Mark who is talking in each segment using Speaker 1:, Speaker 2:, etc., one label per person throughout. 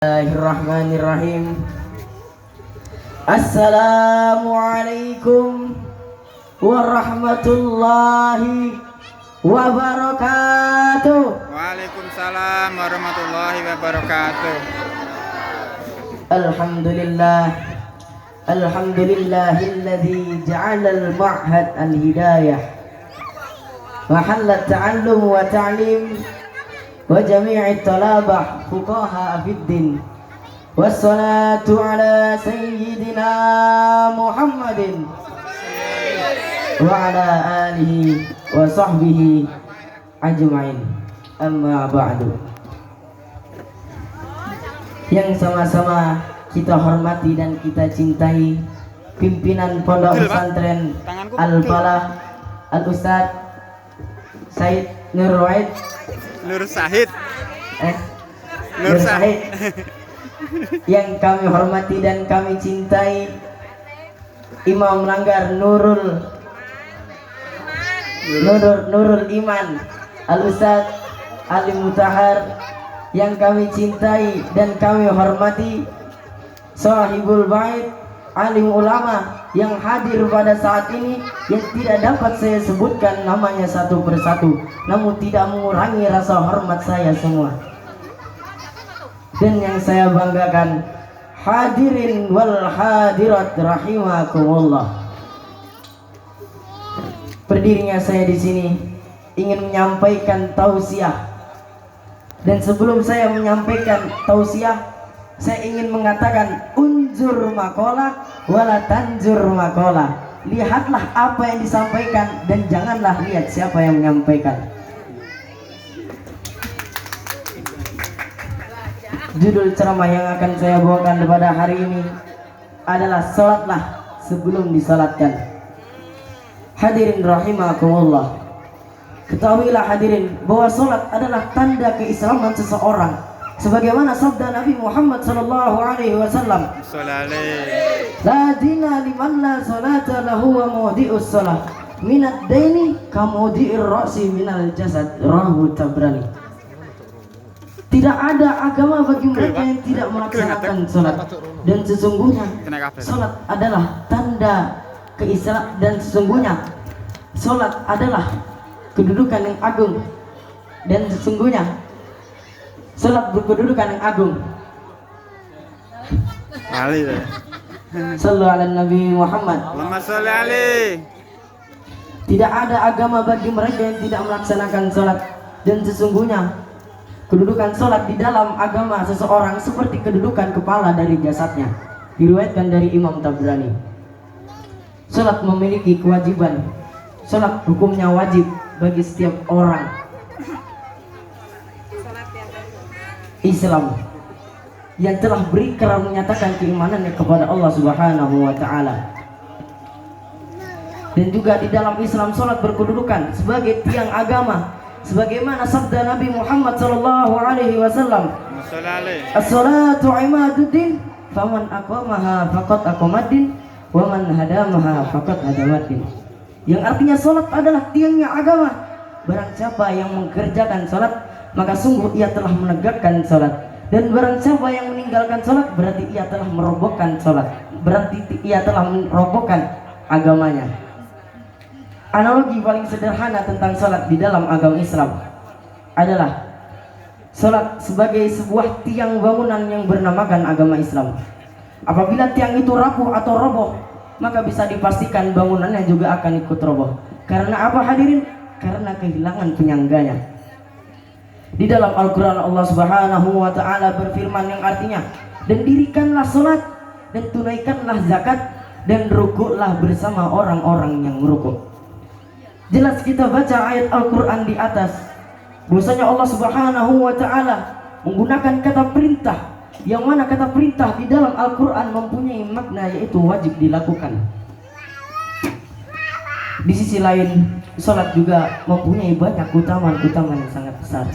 Speaker 1: Bismillahirrahmanirrahim. Assalamualaikum warahmatullahi wabarakatuh.
Speaker 2: Waalaikumsalam warahmatullahi wabarakatuh.
Speaker 1: Alhamdulillahilladzi ja'ala al-ma'had al-hidayah mahalla ta'allum wa ta'lim wa jami'i talabah fuqaha fiddin wassalatu ala sayyidina Muhammadin wa ala alihi wa sahbihi ajma'in, amma ba'du. Yang sama-sama kita hormati dan kita cintai pimpinan Pondok Pesantren Al-Falah Al-Ustaz Said Nur Sahid yang kami hormati dan kami cintai, Imam Langgar Nurul Iman Al-Ustaz Ali Mutahar yang kami cintai dan kami hormati, Sahibul Bait alim ulama yang hadir pada saat ini, yang tidak dapat saya sebutkan namanya satu persatu, namun tidak mengurangi rasa hormat saya semua. Dan yang saya banggakan, hadirin wal hadirat rahimakumullah. Berdirinya saya di sini ingin menyampaikan tausiah. Dan sebelum saya menyampaikan tausiah, saya ingin mengatakan unzur makola wala tanzur makola. Lihatlah apa yang disampaikan dan janganlah lihat siapa yang menyampaikan. Judul ceramah yang akan saya bawakan pada hari ini adalah salatlah sebelum disalatkan. Hadirin rahimakumullah, ketahuilah hadirin bahwa salat adalah tanda keislaman seseorang, sebagaimana sabda Nabi Muhammad sallallahu alaihi wasallam, la dina liman la salata lahu wa mawdi'us salah minad daini ka mawdi'ir ra'si minal jasad, rawahu Tabrani. Tidak ada agama bagi mereka yang tidak melaksanakan salat, dan sesungguhnya salat adalah tanda keislaman, dan sesungguhnya salat adalah kedudukan yang agung, dan sesungguhnya salat berkedudukan yang agung. Sallu ala Nabi Muhammad. Tidak ada agama bagi mereka yang tidak melaksanakan salat, dan sesungguhnya kedudukan salat di dalam agama seseorang seperti kedudukan kepala dari jasadnya. Diriwayatkan dari Imam Tabrani. Salat memiliki kewajiban. Salat hukumnya wajib bagi setiap orang Islam yang telah berikrar menyatakan keimanannya kepada Allah Subhanahu wa taala. Dan juga di dalam Islam salat berkedudukan sebagai tiang agama, sebagaimana sabda Nabi Muhammad sallallahu alaihi wasallam, as-salatu imaduddin faman aqamaha faqad aqamaddin wa man hadamaha faqad hadamaddin. Yang artinya salat adalah tiangnya agama. Barang siapa yang mengerjakan salat, maka sungguh ia telah menegakkan salat. Dan barang siapa yang meninggalkan salat, berarti ia telah merobohkan salat, berarti ia telah merobohkan agamanya. Analogi paling sederhana tentang salat di dalam agama Islam adalah salat sebagai sebuah tiang bangunan yang bernamakan agama Islam. Apabila tiang itu rapuh atau roboh, maka bisa dipastikan bangunannya juga akan ikut roboh. Karena apa hadirin? Karena kehilangan penyangganya. Di dalam Al-Quran Allah Subhanahu wa ta'ala berfirman yang artinya, dan dirikanlah salat dan tunaikanlah zakat dan rukuklah bersama orang-orang yang merukuk. Jelas kita baca ayat Al-Quran di atas, bahwasanya Allah Subhanahu wa ta'ala menggunakan kata perintah, yang mana kata perintah di dalam Al-Quran mempunyai makna, yaitu wajib dilakukan. Di sisi lain, salat juga mempunyai banyak keutamaan-keutamaan yang sangat besar.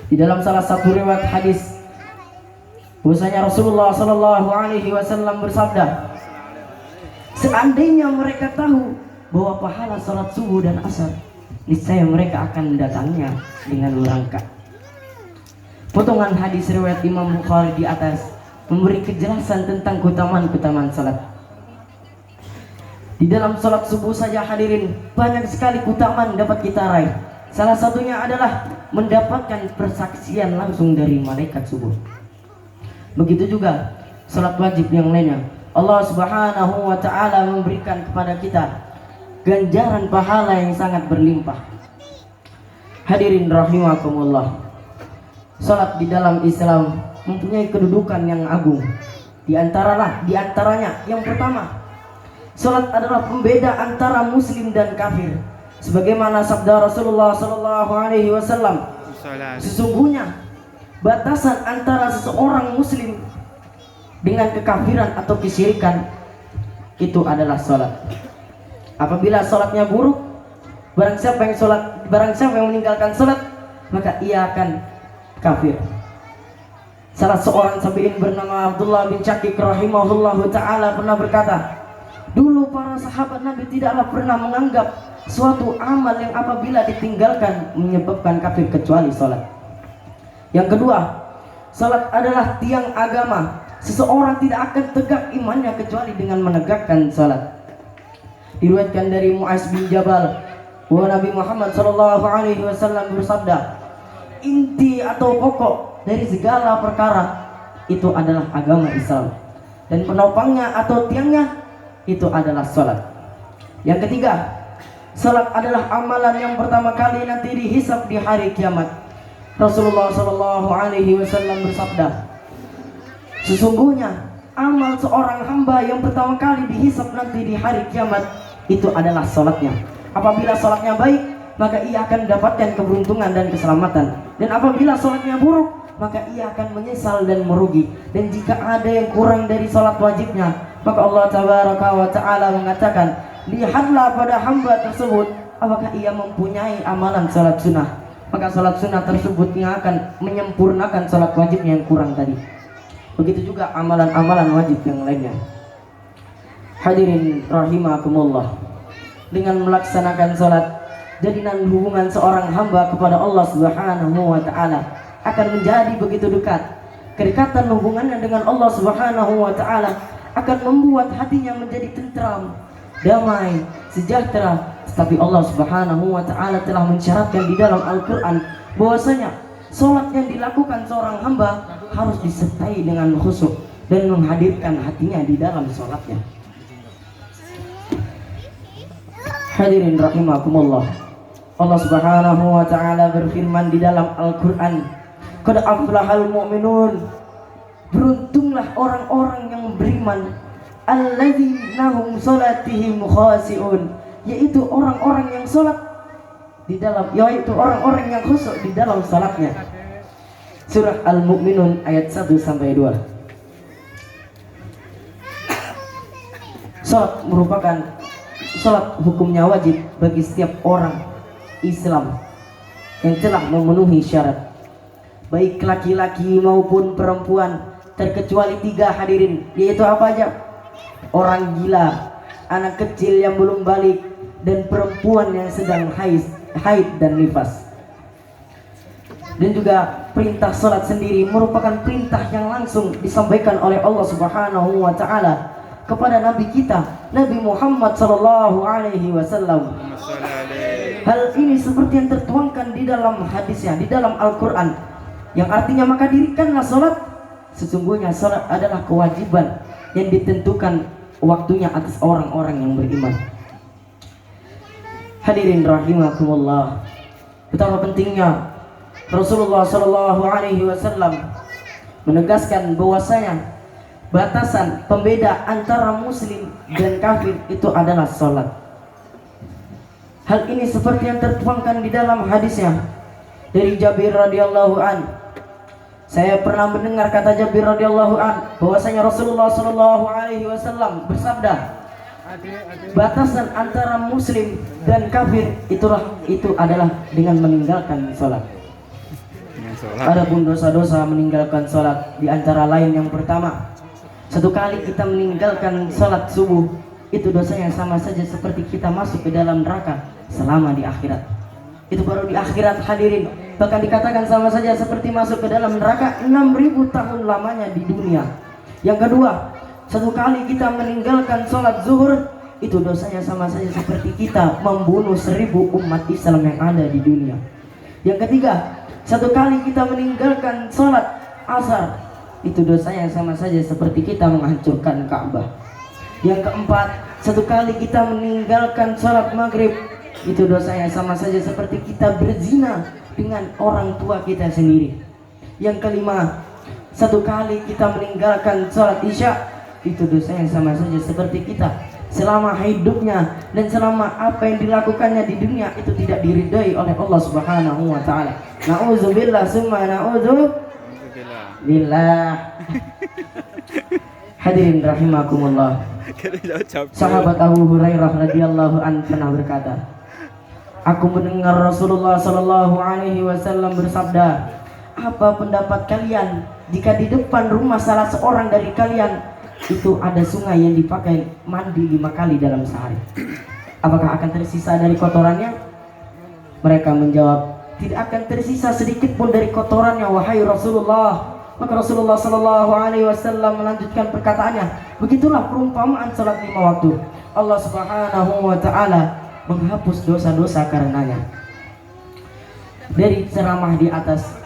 Speaker 1: Di dalam salah satu riwayat hadis, bahwasanya Rasulullah sallallahu alaihi wasallam bersabda, seandainya mereka tahu bahwa pahala salat subuh dan asar, niscaya mereka akan mendatanginya dengan melangkah. Potongan hadis riwayat Imam Bukhari di atas memberi kejelasan tentang keutamaan salat. Di dalam salat subuh saja hadirin, banyak sekali keutamaan dapat kita raih. Salah satunya adalah mendapatkan persaksian langsung dari malaikat subuh. Begitu juga salat wajib yang lainnya. Allah Subhanahu wa taala memberikan kepada kita ganjaran pahala yang sangat berlimpah. Hadirin rahimakumullah. Salat di dalam Islam mempunyai kedudukan yang agung. Di antaranya yang pertama, salat adalah pembeda antara muslim dan kafir. Sebagaimana sabda Rasulullah sallallahu alaihi wasallam, sesungguhnya batasan antara seseorang muslim dengan kekafiran atau kesyirikan itu adalah salat. Apabila salatnya buruk, barang siapa yang meninggalkan salat, maka ia akan kafir. Salah seorang tabi'in bernama Abdullah bin Syakik rahimahullahu ta'ala pernah berkata, dulu para sahabat Nabi tidaklah pernah menganggap suatu amal yang apabila ditinggalkan menyebabkan kafir kecuali salat. Yang kedua, salat adalah tiang agama. Seseorang tidak akan tegak imannya kecuali dengan menegakkan salat. Diriwayatkan dari Mu'az bin Jabal bahwa Nabi Muhammad sallallahu alaihi wasallam bersabda, inti atau pokok dari segala perkara itu adalah agama Islam, dan penopangnya atau tiangnya itu adalah salat. Yang ketiga, salat adalah amalan yang pertama kali nanti dihisab di hari kiamat. Rasulullah sallallahu alaihi wasallam bersabda, sesungguhnya amal seorang hamba yang pertama kali dihisab nanti di hari kiamat itu adalah salatnya. Apabila salatnya baik, maka ia akan mendapatkan keberuntungan dan keselamatan. Dan apabila salatnya buruk, maka ia akan menyesal dan merugi. Dan jika ada yang kurang dari salat wajibnya, maka Allah tabaraka wa ta'ala mengatakan, lihatlah pada hamba tersebut apakah ia mempunyai amalan salat sunnah. Maka salat sunnah tersebut yang akan menyempurnakan salat wajibnya yang kurang tadi. Begitu juga amalan-amalan wajib yang lainnya. Hadirin rahimakumullah, dengan melaksanakan salat, jadinan hubungan seorang hamba kepada Allah Subhanahu wa ta'ala akan menjadi begitu dekat. Kedekatan hubungannya dengan Allah Subhanahu wa ta'ala akan membuat hatinya menjadi tentram, damai, sejahtera. Tetapi Allah Subhanahu wa ta'ala telah mensyaratkan di dalam Al-Quran bahwasanya salat yang dilakukan seorang hamba harus disertai dengan khusyuk dan menghadirkan hatinya di dalam salatnya. Hadirin rahimakumullah, Allah Subhanahu wa ta'ala berfirman di dalam Al-Quran, qad aflahal mu'minun, beruntunglah orang-orang yang beriman, alladzina hum salatihim khashi'un, yaitu orang-orang yang salat di dalam, yaitu orang-orang yang khusyuk di dalam salatnya. Surah Al-Mu'minun ayat 1 sampai 2. Salat merupakan, salat hukumnya wajib bagi setiap orang Islam yang telah memenuhi syarat, baik laki-laki maupun perempuan, terkecuali 3 hadirin, yaitu apa aja? Orang gila, anak kecil yang belum balik, dan perempuan yang sedang haid dan nifas. Dan juga perintah salat sendiri merupakan perintah yang langsung disampaikan oleh Allah Subhanahu wa ta'ala kepada Nabi kita, Nabi Muhammad sallallahu alaihi wasallam. Hal ini seperti yang tertuangkan di dalam hadisnya, di dalam Al-Quran, yang artinya maka dirikanlah salat. Sesungguhnya salat adalah kewajiban yang ditentukan waktunya atas orang-orang yang beriman. Hadirin rahimakumullah, betapa pentingnya Rasulullah sallallahu alaihi wasallam menegaskan bahwasanya batasan pembeda antara muslim dan kafir itu adalah salat. Hal ini seperti yang tertuangkan di dalam hadisnya dari Jabir radhiyallahu an. Saya pernah mendengar kata Jabir radhiyallahu an bahwasanya Rasulullah sallallahu alaihi wasallam bersabda, batasan antara muslim dan kafir itu adalah dengan meninggalkan salat. Adapun dosa-dosa meninggalkan salat di antara lain, yang pertama, satu kali kita meninggalkan salat subuh, itu dosa yang sama saja seperti kita masuk ke dalam neraka selama di akhirat. Itu baru di akhirat hadirin. Bahkan dikatakan sama saja seperti masuk ke dalam neraka 6.000 tahun lamanya di dunia. Yang kedua, satu kali kita meninggalkan sholat zuhur, itu dosanya sama saja seperti kita membunuh 1.000 umat Islam yang ada di dunia. Yang ketiga, satu kali kita meninggalkan sholat asar, itu dosanya sama saja seperti kita menghancurkan Ka'bah. Yang keempat, satu kali kita meninggalkan sholat maghrib, itu dosanya sama saja seperti kita berzina dengan orang tua kita sendiri. Yang kelima, satu kali kita meninggalkan sholat isya, itu dosanya sama saja seperti kita selama hidupnya dan selama apa yang dilakukannya di dunia itu tidak diridhai oleh Allah Subhanahu wa taala. Nauzubillah summa nauzubillah. Hadirin rahimakumullah. Sahabat Abu Hurairah radhiyallahu anhu pernah berkata, aku mendengar Rasulullah sallallahu alaihi wasallam bersabda, apa pendapat kalian jika di depan rumah salah seorang dari kalian itu ada sungai yang dipakai mandi 5 kali dalam sehari? Apakah akan tersisa dari kotorannya? Mereka menjawab, tidak akan tersisa sedikit pun dari kotorannya wahai Rasulullah. Maka Rasulullah sallallahu alaihi wasallam melanjutkan perkataannya, begitulah perumpamaan salat 5 waktu. Allah Subhanahu wa taala menghapus dosa-dosa karenanya. Dari ceramah di atas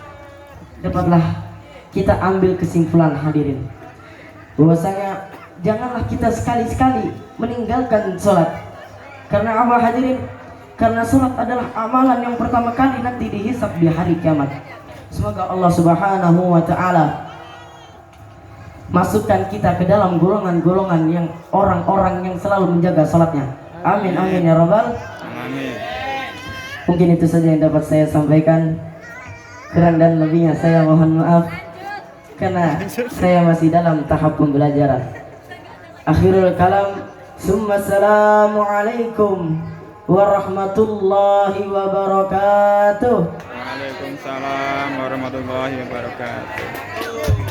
Speaker 1: dapatlah kita ambil kesimpulan hadirin, bahwasanya janganlah kita sekali-sekali meninggalkan sholat. Karena apa hadirin? Karena sholat adalah amalan yang pertama kali nanti dihisab di hari kiamat. Semoga Allah Subhanahu wa taala masukkan kita ke dalam golongan-golongan yang orang-orang yang selalu menjaga sholatnya. Amin amin ya rabbal alamin. Mungkin itu saja yang dapat saya sampaikan. Kurang dan lebihnya saya mohon maaf, karena saya masih dalam tahap pembelajaran. Akhirul kalam, summa assalamualaikum warahmatullahi wabarakatuh.
Speaker 2: Waalaikumsalam warahmatullahi wabarakatuh.